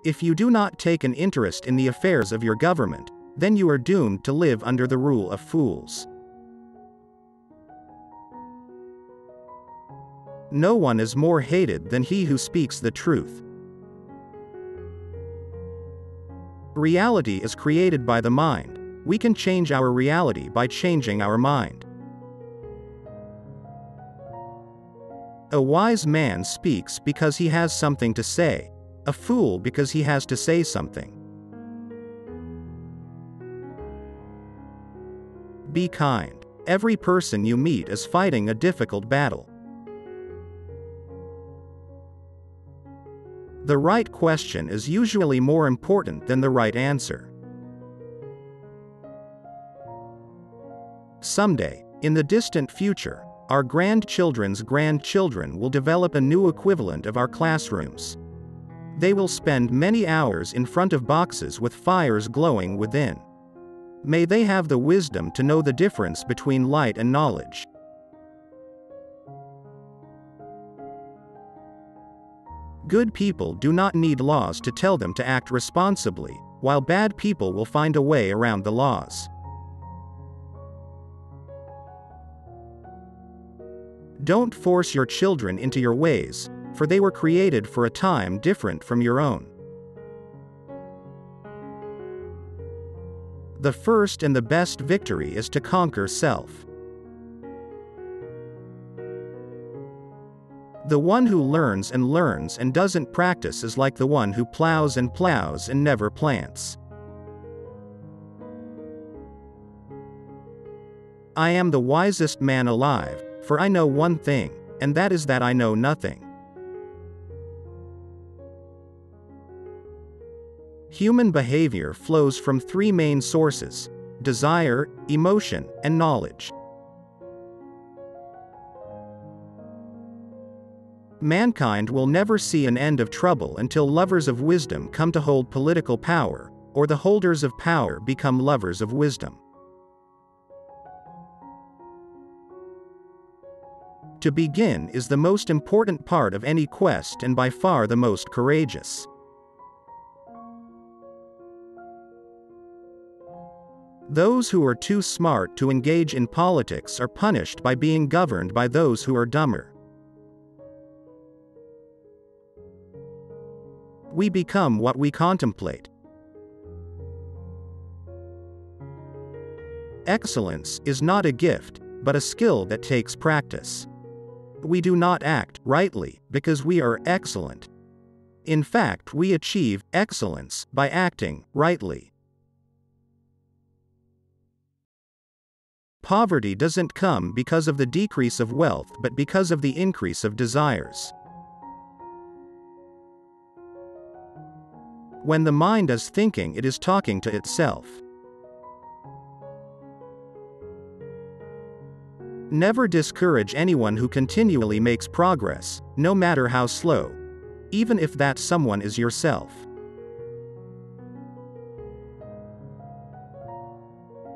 If you do not take an interest in the affairs of your government, then you are doomed to live under the rule of fools. No one is more hated than he who speaks the truth. Reality is created by the mind. We can change our reality by changing our mind. A wise man speaks because he has something to say. A fool because he has to say something. Be kind. Every person you meet is fighting a difficult battle. The right question is usually more important than the right answer. Someday, in the distant future, our grandchildren's grandchildren will develop a new equivalent of our classrooms. They will spend many hours in front of boxes with fires glowing within. May they have the wisdom to know the difference between light and knowledge. Good people do not need laws to tell them to act responsibly, while bad people will find a way around the laws. Don't force your children into your ways, for they were created for a time different from your own. The first and the best victory is to conquer self. The one who learns and doesn't practice is like the one who plows and never plants. I am the wisest man alive, for I know one thing, and that is that I know nothing. Human behavior flows from three main sources: desire, emotion, and knowledge. Mankind will never see an end of trouble until lovers of wisdom come to hold political power, or the holders of power become lovers of wisdom. To begin is the most important part of any quest and by far the most courageous. Those who are too smart to engage in politics are punished by being governed by those who are dumber. We become what we contemplate. Excellence is not a gift, but a skill that takes practice. We do not act rightly because we are excellent. In fact, we achieve excellence by acting rightly. Poverty doesn't come because of the decrease of wealth but because of the increase of desires. When the mind is thinking, it is talking to itself. Never discourage anyone who continually makes progress, no matter how slow, even if that someone is yourself.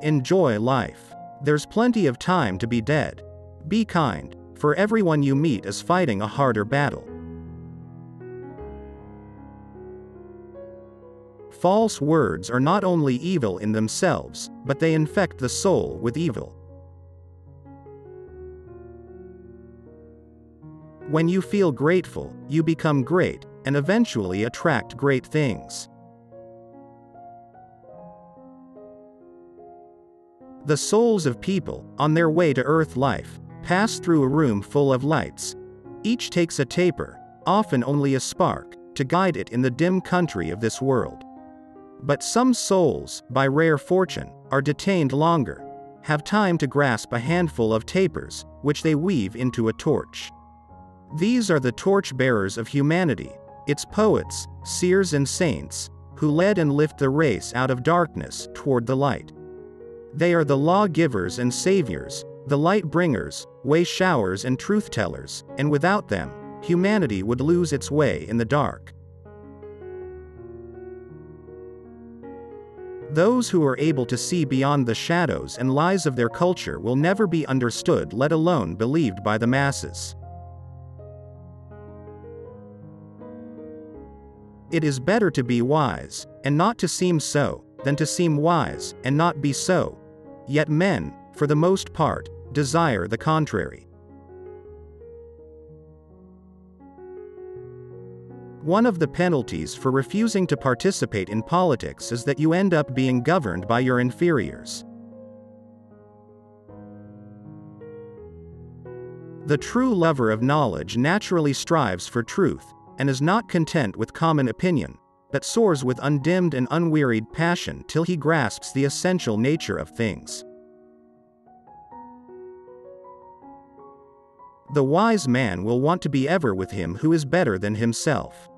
Enjoy life. There's plenty of time to be dead. Be kind, for everyone you meet is fighting a harder battle. False words are not only evil in themselves, but they infect the soul with evil. When you feel grateful, you become great, and eventually attract great things. The souls of people, on their way to earth life, pass through a room full of lights. Each takes a taper, often only a spark, to guide it in the dim country of this world. But some souls, by rare fortune, are detained longer, have time to grasp a handful of tapers, which they weave into a torch. These are the torch-bearers of humanity, its poets, seers and saints, who led and lift the race out of darkness toward the light. They are the law-givers and saviors, the light-bringers, way-showers and truth-tellers, and without them, humanity would lose its way in the dark. Those who are able to see beyond the shadows and lies of their culture will never be understood, let alone believed by the masses. It is better to be wise, and not to seem so, than to seem wise, and not be so. Yet men, for the most part, desire the contrary. One of the penalties for refusing to participate in politics is that you end up being governed by your inferiors. The true lover of knowledge naturally strives for truth, and is not content with common opinion, but soars with undimmed and unwearied passion till he grasps the essential nature of things. The wise man will want to be ever with him who is better than himself.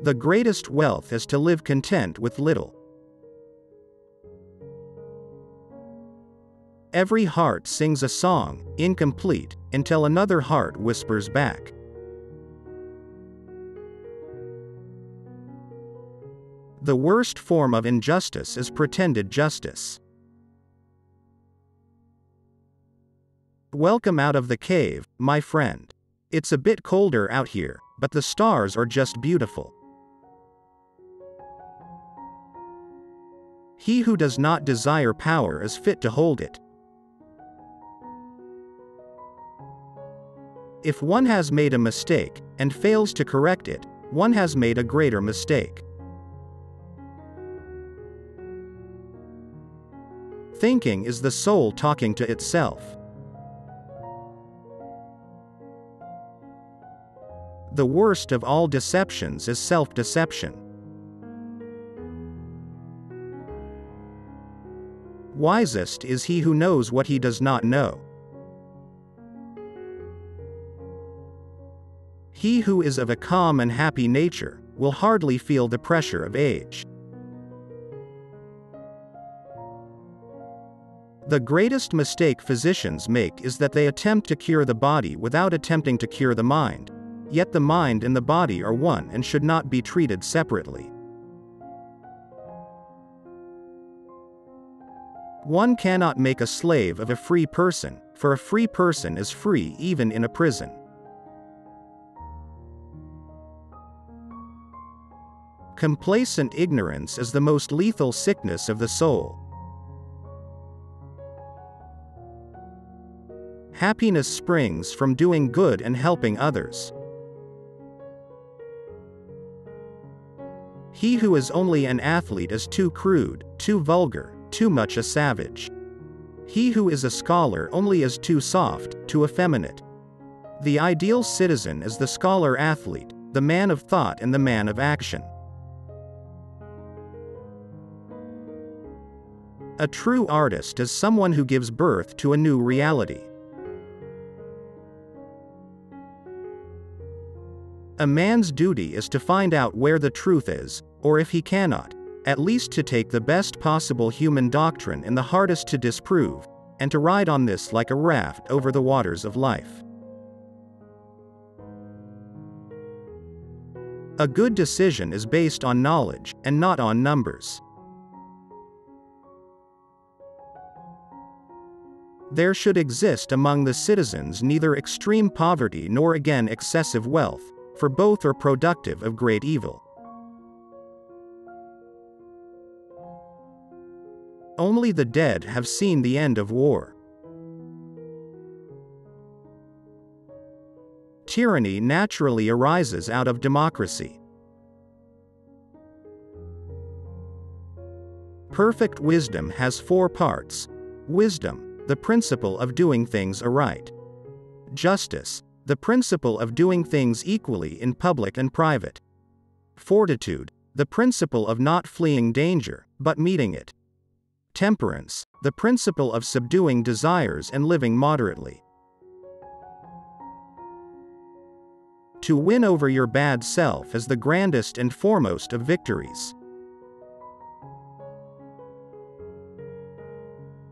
The greatest wealth is to live content with little. Every heart sings a song, incomplete, until another heart whispers back. The worst form of injustice is pretended justice. Welcome out of the cave, my friend. It's a bit colder out here, but the stars are just beautiful. He who does not desire power is fit to hold it. If one has made a mistake, and fails to correct it, one has made a greater mistake. Thinking is the soul talking to itself. The worst of all deceptions is self-deception. Wisest is he who knows what he does not know. He who is of a calm and happy nature will hardly feel the pressure of age. The greatest mistake physicians make is that they attempt to cure the body without attempting to cure the mind. Yet the mind and the body are one and should not be treated separately. One cannot make a slave of a free person, for a free person is free even in a prison. Complacent ignorance is the most lethal sickness of the soul. Happiness springs from doing good and helping others. He who is only an athlete is too crude, too vulgar, too much a savage. He who is a scholar only is too soft, too effeminate. The ideal citizen is the scholar-athlete, the man of thought and the man of action. A true artist is someone who gives birth to a new reality. A man's duty is to find out where the truth is, or if he cannot, at least to take the best possible human doctrine and the hardest to disprove, and to ride on this like a raft over the waters of life. A good decision is based on knowledge, and not on numbers. There should exist among the citizens neither extreme poverty nor again excessive wealth, for both are productive of great evil. Only the dead have seen the end of war. Tyranny naturally arises out of democracy. Perfect wisdom has 4 parts. Wisdom, the principle of doing things aright. Justice, the principle of doing things equally in public and private. Fortitude, the principle of not fleeing danger, but meeting it. Temperance, the principle of subduing desires and living moderately. To win over your bad self is the grandest and foremost of victories.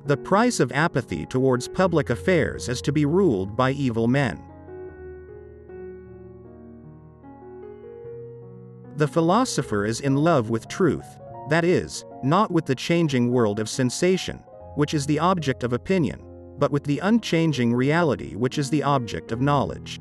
The price of apathy towards public affairs is to be ruled by evil men. The philosopher is in love with truth, that is, not with the changing world of sensation, which is the object of opinion, but with the unchanging reality which is the object of knowledge.